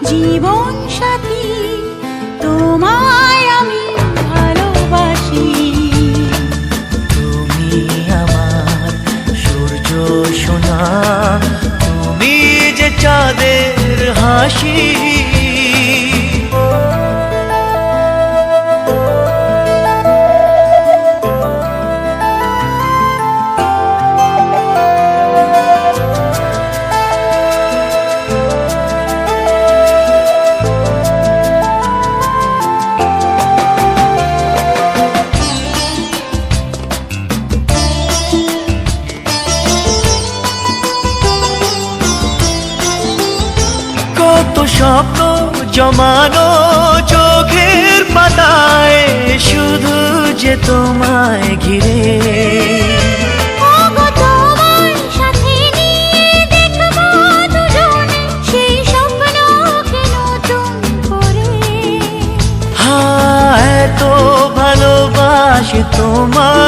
জীবন সাথী তোমায় আমি ভালোবাসি। তুমি আমার সূর্য সোনা, তুমি যে চাঁদের হাসি। কত স্বপ্ন জমানো চোখের পাতায়, শুধু যে তোমায় ঘিরে। ওগো তোমার সাথে নিয়ে দেখবো দুজনে সেই স্বপ্নকে নতুন করে। হায় এত ভালোবাসি তোমায়